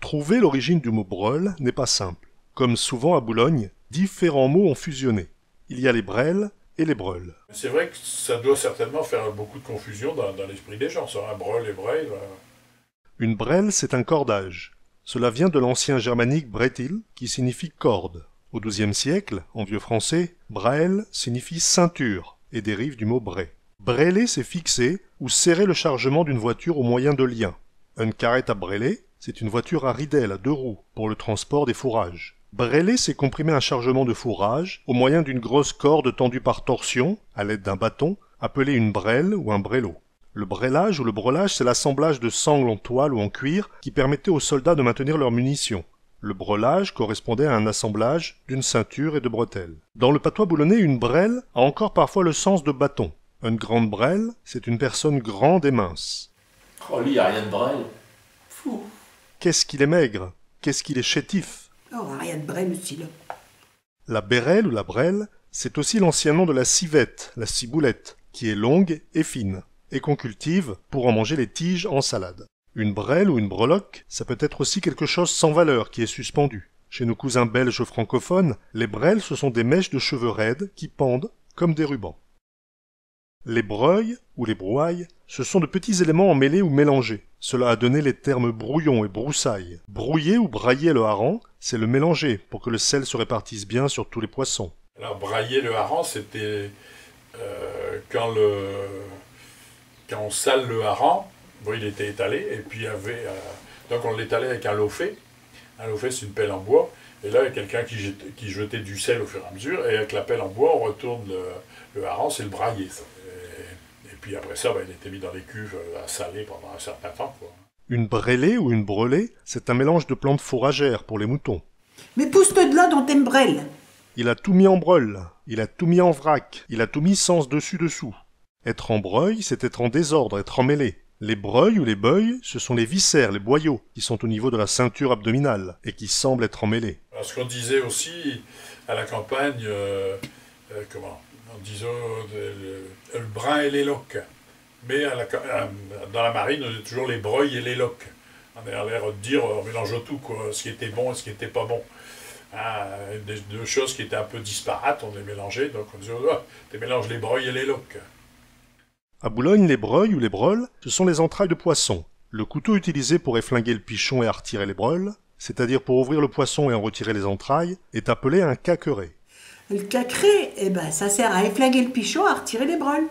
Trouver l'origine du mot breul n'est pas simple. Comme souvent à Boulogne, différents mots ont fusionné. Il y a les brels et les breuls. C'est vrai que ça doit certainement faire beaucoup de confusion dans l'esprit des gens, ça, un breul et breil. Une brelle, c'est un cordage. Cela vient de l'ancien germanique bretil, qui signifie corde. Au XIIe siècle, en vieux français, brael signifie ceinture et dérive du mot bray. Breler, c'est fixer ou serrer le chargement d'une voiture au moyen de liens. Une carrette à breler, c'est une voiture à ridelle à 2 roues pour le transport des fourrages. Breler, c'est comprimer un chargement de fourrage au moyen d'une grosse corde tendue par torsion, à l'aide d'un bâton, appelée une brelle ou un brelot. Le brelage ou le brelage, c'est l'assemblage de sangles en toile ou en cuir qui permettait aux soldats de maintenir leurs munitions. Le brelage correspondait à un assemblage d'une ceinture et de bretelles. Dans le patois boulonnais, une brelle a encore parfois le sens de bâton. Une grande brelle, c'est une personne grande et mince. Oh, lui, il n'y a rien de brel. Fou. Qu'est-ce qu'il est maigre? Qu'est-ce qu'il est chétif? Oh, rien de brel aussi, là. La bérelle ou la brelle, c'est aussi l'ancien nom de la civette, la ciboulette, qui est longue et fine, et qu'on cultive pour en manger les tiges en salade. Une brelle ou une breloque, ça peut être aussi quelque chose sans valeur qui est suspendu. Chez nos cousins belges francophones, les brelles, ce sont des mèches de cheveux raides qui pendent comme des rubans. Les breuils, ou les brouailles, ce sont de petits éléments emmêlés ou mélangés. Cela a donné les termes brouillon et broussaille. Brouiller ou brailler le hareng, c'est le mélanger pour que le sel se répartisse bien sur tous les poissons. Alors brailler le hareng, c'était quand on sale le hareng, bon, il était étalé, et puis donc on l'étalait avec un lofet. Un lofet, c'est une pelle en bois, et là il y a quelqu'un qui jetait du sel au fur et à mesure, et avec la pelle en bois, on retourne le hareng, c'est le brailler, ça. Et puis après ça, il était mis dans les cuves à saler pendant un certain temps, quoi. Une brêlée ou une brelée, c'est un mélange de plantes fourragères pour les moutons. Mais pousse-toi de là dans tes brel. Il a tout mis en breul, il a tout mis en vrac, il a tout mis sens dessus-dessous. Être en breuil, c'est être en désordre, être emmêlé. Les breuils ou les beuils, ce sont les viscères, les boyaux, qui sont au niveau de la ceinture abdominale et qui semblent être emmêlés. Alors, ce qu'on disait aussi à la campagne, on disait le brun et les loques. Mais dans la marine, on dit toujours les breuils et les loques. On a l'air de dire, on mélange tout, quoi, ce qui était bon et ce qui n'était pas bon. Deux choses qui étaient un peu disparates, on les mélangeait, donc on disait, tu mélanges les breuils et les loques. À Boulogne, les breuils ou les breuls, ce sont les entrailles de poisson. Le couteau utilisé pour efflinguer le pichon et à retirer les breuls, c'est-à-dire pour ouvrir le poisson et en retirer les entrailles, est appelé un caqueret. Le caqueret, ça sert à efflinguer le pichon, à retirer les breuls.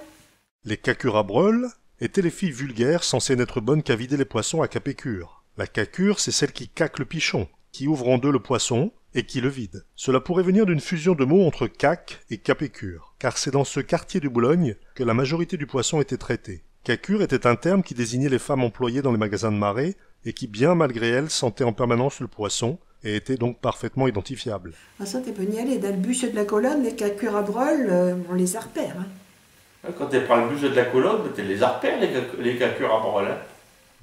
Les cacures à breuls étaient les filles vulgaires censées n'être bonnes qu'à vider les poissons à capécure. La cacure, c'est celle qui caque le pichon, qui ouvre en deux le poisson et qui le vide. Cela pourrait venir d'une fusion de mots entre cac et capécure, car c'est dans ce quartier de Boulogne que la majorité du poisson était traité. Cacure était un terme qui désignait les femmes employées dans les magasins de marée et qui, bien malgré elles, sentaient en permanence le poisson et étaient donc parfaitement identifiables. Ah ça, t'es pas y aller. Dans le bûcher de la colonne, les cacures à breuil, on les repère. Hein. Quand tu prends le bûcher de la colonne, tu les repères, les cacures à brel. Hein.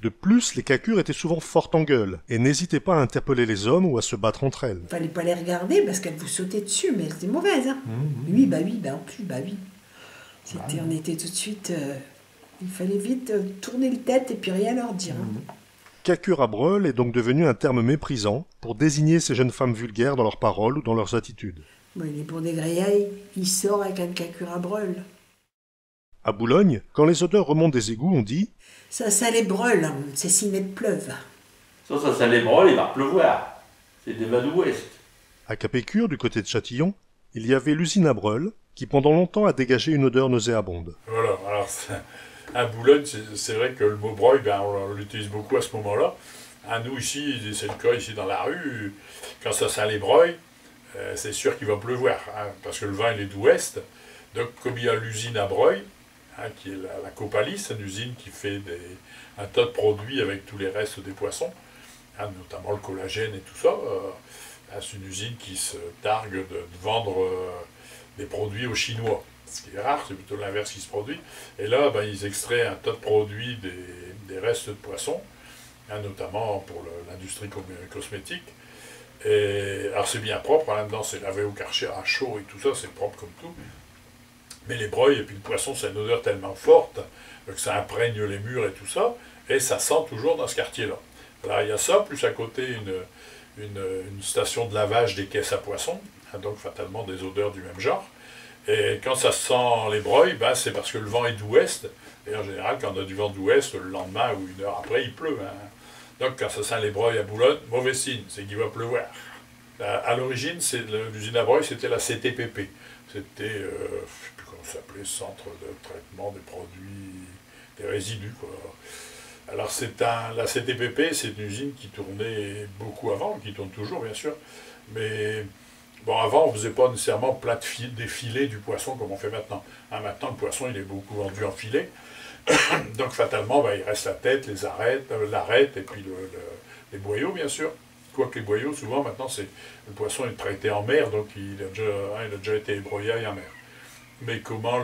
De plus, les cacures étaient souvent fortes en gueule et n'hésitaient pas à interpeller les hommes ou à se battre entre elles. Fallait pas les regarder parce qu'elles vous sautaient dessus, mais elles étaient mauvaises. Hein. Oui, en plus, oui. On était tout de suite... il fallait vite tourner le tête et puis rien leur dire. Hein. Cacure à breuil est donc devenu un terme méprisant pour désigner ces jeunes femmes vulgaires dans leurs paroles ou dans leurs attitudes. Bon, il est pour des grillailles, il sort avec un cacure à breuil. À Boulogne, quand les odeurs remontent des égouts, on dit « Ça sent les breuils, c'est s'il met de pleuve. » Ça sent les breuils, il va pleuvoir. C'est des vins d'ouest. À Capécure, du côté de Châtillon, il y avait l'usine à breuil qui pendant longtemps a dégagé une odeur nauséabonde. Voilà, alors à Boulogne, c'est vrai que le mot breuil, on l'utilise beaucoup à ce moment-là. Nous ici, c'est le cas ici dans la rue, quand ça sent les breuils, c'est sûr qu'il va pleuvoir, parce que le vin il est d'ouest. Donc comme il y a l'usine à breuil, qui est la Copalis, c'est une usine qui fait un tas de produits avec tous les restes des poissons, notamment le collagène et tout ça. C'est une usine qui se targue de vendre des produits aux Chinois. Ce qui est rare, c'est plutôt l'inverse qui se produit. Et là, ils extraient un tas de produits des restes de poissons, notamment pour l'industrie cosmétique. Et, alors c'est bien propre, là-dedans c'est lavé au karcher à chaud et tout ça, c'est propre comme tout. Mais les breuils et puis le poisson, c'est une odeur tellement forte que ça imprègne les murs et tout ça, et ça sent toujours dans ce quartier-là. Là, il y a ça, plus à côté une station de lavage des caisses à poissons, hein, donc fatalement des odeurs du même genre. Et quand ça sent les broyes, ben, c'est parce que le vent est d'ouest. Et en général, quand on a du vent d'ouest, le lendemain ou une heure après, il pleut. Hein. Donc quand ça sent les broyes à Boulogne, mauvais signe, c'est qu'il va pleuvoir. À l'origine, l'usine à broyes, c'était la CTPP. C'était, je ne sais plus comment ça s'appelait, Centre de traitement des produits, des résidus, quoi. Alors la CTPP, c'est une usine qui tournait beaucoup avant, qui tourne toujours, bien sûr. Mais bon, avant, on ne faisait pas nécessairement des filets du poisson comme on fait maintenant. Hein, maintenant, le poisson, il est beaucoup vendu en filet. Donc, fatalement, ben, il reste la tête, les l'arête et puis les boyaux, bien sûr. Quoique les boyaux, souvent, maintenant, le poisson est traité en mer, donc il a déjà été broyé en mer. Mais comment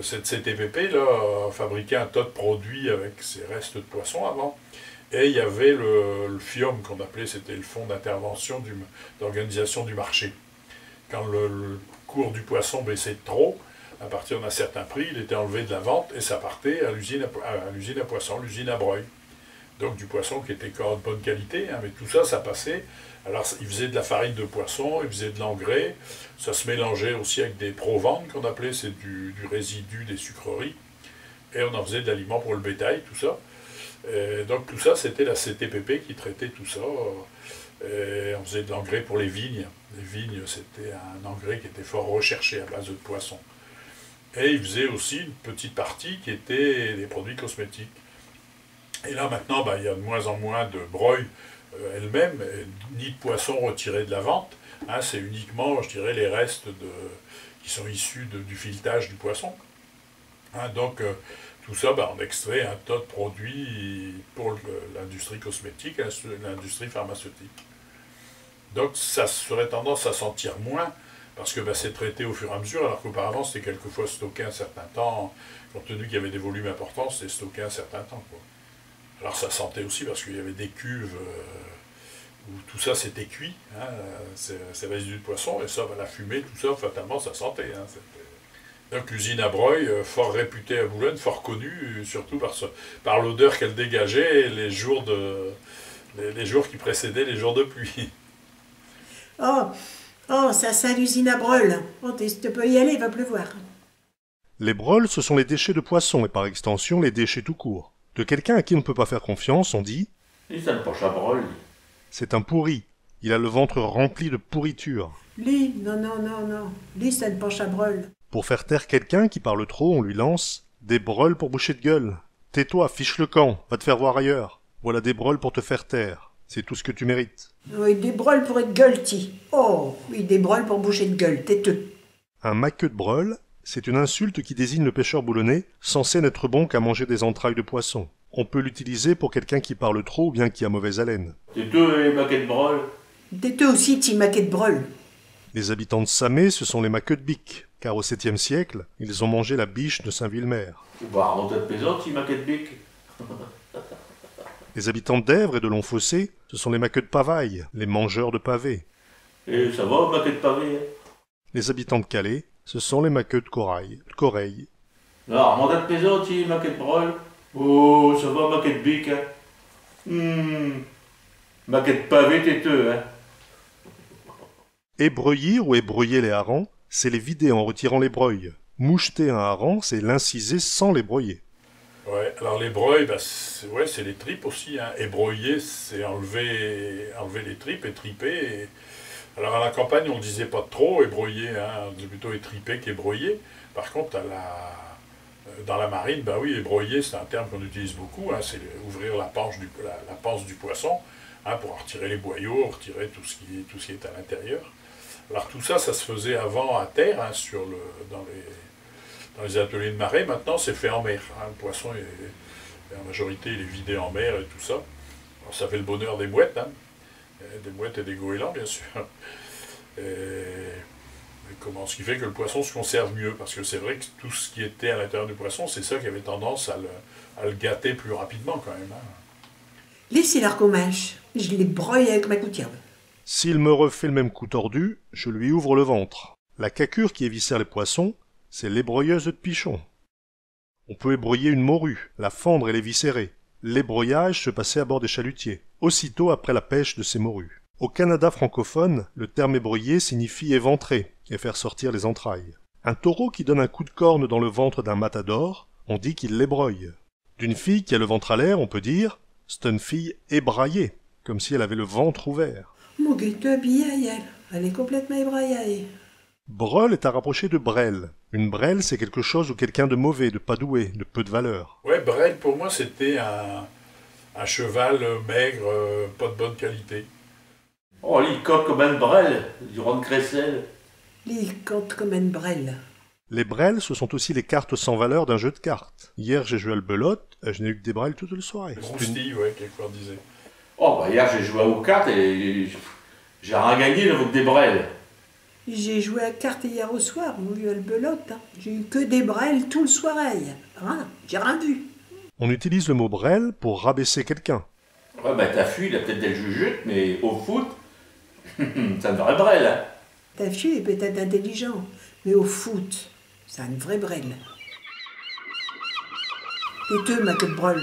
cette CTPP là, fabriquait un tas de produits avec ces restes de poisson avant. Et il y avait le FIOM qu'on appelait, c'était le Fonds d'intervention d'organisation du marché. Quand le cours du poisson baissait de trop, à partir d'un certain prix, il était enlevé de la vente et ça partait à l'usine à poisson, l'usine à broye. Donc du poisson qui était encore de bonne qualité, hein, mais tout ça, ça passait. Alors ils faisaient de la farine de poisson, ils faisaient de l'engrais, ça se mélangeait aussi avec des provannes qu'on appelait, c'est du résidu des sucreries, et on en faisait de l'aliment pour le bétail, tout ça. Et donc tout ça, c'était la CTPP qui traitait tout ça. Et on faisait de l'engrais pour les vignes. Les vignes, c'était un engrais qui était fort recherché à base de poisson. Et ils faisaient aussi une petite partie qui était des produits cosmétiques. Et là maintenant, ben, il y a de moins en moins de broyes elles-mêmes, ni de poissons retirés de la vente. Hein, c'est uniquement, je dirais, les restes qui sont issus du filetage du poisson. Hein, donc tout ça, ben, on extrait un tas de produits pour l'industrie cosmétique, l'industrie pharmaceutique. Donc ça serait tendance à sentir moins, parce que ben, c'est traité au fur et à mesure, alors qu'auparavant c'était quelquefois stocké un certain temps, compte tenu qu'il y avait des volumes importants, c'était stocké un certain temps, quoi. Alors ça sentait aussi parce qu'il y avait des cuves où tout ça c'était cuit, hein, c'est résidus de poisson, et ça, ben, la fumée, tout ça, fatalement, ça sentait. Hein, donc l'usine à broye, fort réputée à Boulogne, fort connue, surtout par l'odeur qu'elle dégageait les jours qui précédaient les jours de pluie. Oh, ça sent l'usine à brûle. Oh, tu peux y aller, il va pleuvoir. Les brôles, ce sont les déchets de poisson et par extension les déchets tout court. De quelqu'un à qui on ne peut pas faire confiance, on dit Et ça ne penche à brûle. c'est un pourri. Il a le ventre rempli de pourriture. Lui, non. Lui, ça ne penche à brûle. Pour faire taire quelqu'un qui parle trop, on lui lance des brôles pour boucher de gueule. Tais-toi, fiche le camp, va te faire voir ailleurs. Voilà des brôles pour te faire taire. C'est tout ce que tu mérites. Oui, des brûles pour être gueulety. Oh, oui, des brûles pour boucher de gueule, têteux. Un maqueux de brôle, c'est une insulte qui désigne le pêcheur boulonnais, censé n'être bon qu'à manger des entrailles de poisson. On peut l'utiliser pour quelqu'un qui parle trop ou bien qui a mauvaise haleine. C'est tout les maquettes de brûle. Têteux aussi, petit maquet de brûle. Les habitants de Samé, ce sont les maqueux de bique, car au 7e siècle, ils ont mangé la biche de Saint-Villemer. Ou bah, remonter de péso, petit maquette de bique. Les habitants d'Èvre et de Longfossé, ce sont les maqueux de Pavaille, les mangeurs de pavés. Et ça va, maquette de pavé, hein. Les habitants de Calais, ce sont les maqueux de Coreil. Alors, remonter de péso, petit maquette de brûle. Oh, ça va, maquette de bique, hein. Maquette de pavé, têteux, hein. Ébreuillir ou ébreuiller les harengs, c'est les vider en retirant les breuils. Moucheter un hareng, c'est l'inciser sans les broyer. Ouais, alors les breuils, bah, c'est les tripes aussi. Hein. Ébroyer, c'est enlever les tripes, étriper. Alors à la campagne, on ne disait pas trop ébroyer, hein. On disait plutôt étriper qu'ébroyer. Par contre, dans la marine, bah oui, ébroyer, c'est un terme qu'on utilise beaucoup. Hein. C'est ouvrir la panse du poisson, hein, pour en retirer les boyaux, retirer tout ce qui est à l'intérieur. Alors tout ça, ça se faisait avant à terre, hein, dans les ateliers de marée. Maintenant, c'est fait en mer. Hein. Le poisson, en majorité, il est vidé en mer et tout ça. Alors, ça fait le bonheur des mouettes, hein. Des mouettes et des goélands, bien sûr. Ce qui fait que le poisson se conserve mieux, parce que c'est vrai que tout ce qui était à l'intérieur du poisson, c'est ça qui avait tendance à le gâter plus rapidement quand même. Hein. Laissez l'arcomèche. Je les broye avec ma gouttière. S'il me refait le même coup tordu, je lui ouvre le ventre. La cacure qui éviscère les poissons, c'est l'ébroyeuse de pichon. On peut ébroyer une morue, la fendre et l'éviscérer. L'ébroyage se passait à bord des chalutiers, aussitôt après la pêche de ces morues. Au Canada francophone, le terme ébroyer signifie éventrer et faire sortir les entrailles. Un taureau qui donne un coup de corne dans le ventre d'un matador, on dit qu'il l'ébroye. D'une fille qui a le ventre à l'air, on peut dire « c'est une fille ébraillée », comme si elle avait le ventre ouvert. Mon guette habillée, elle est complètement ébraillée. Breul est à rapprocher de brel. Une brelle, c'est quelque chose ou quelqu'un de mauvais, de pas doué, de peu de valeur. Ouais, Brel, pour moi, c'était un cheval maigre, pas de bonne qualité. Oh, il coque comme un brel, du rond de Cressel. Il compte comme une brelle. Les brels, ce sont aussi les cartes sans valeur d'un jeu de cartes. Hier, j'ai joué à le belote, et je n'ai eu que des brels toute la soirée. Roustille, ouais, quelquefois disait. Oh, bah hier, j'ai joué aux cartes et j'ai rien gagné avec des brels. J'ai joué à cartes hier au soir, au lieu à le belote. J'ai eu que des brels tout le soirée. Rien, j'ai rien vu. On utilise le mot brel pour rabaisser quelqu'un. Ouais, bah ta fille, il a peut-être des jujutes, mais au foot, c'est un vrai brel, hein. Ta fille est peut-être intelligente, mais au foot, c'est une vraie brelle. Et toi, ma queue de brel.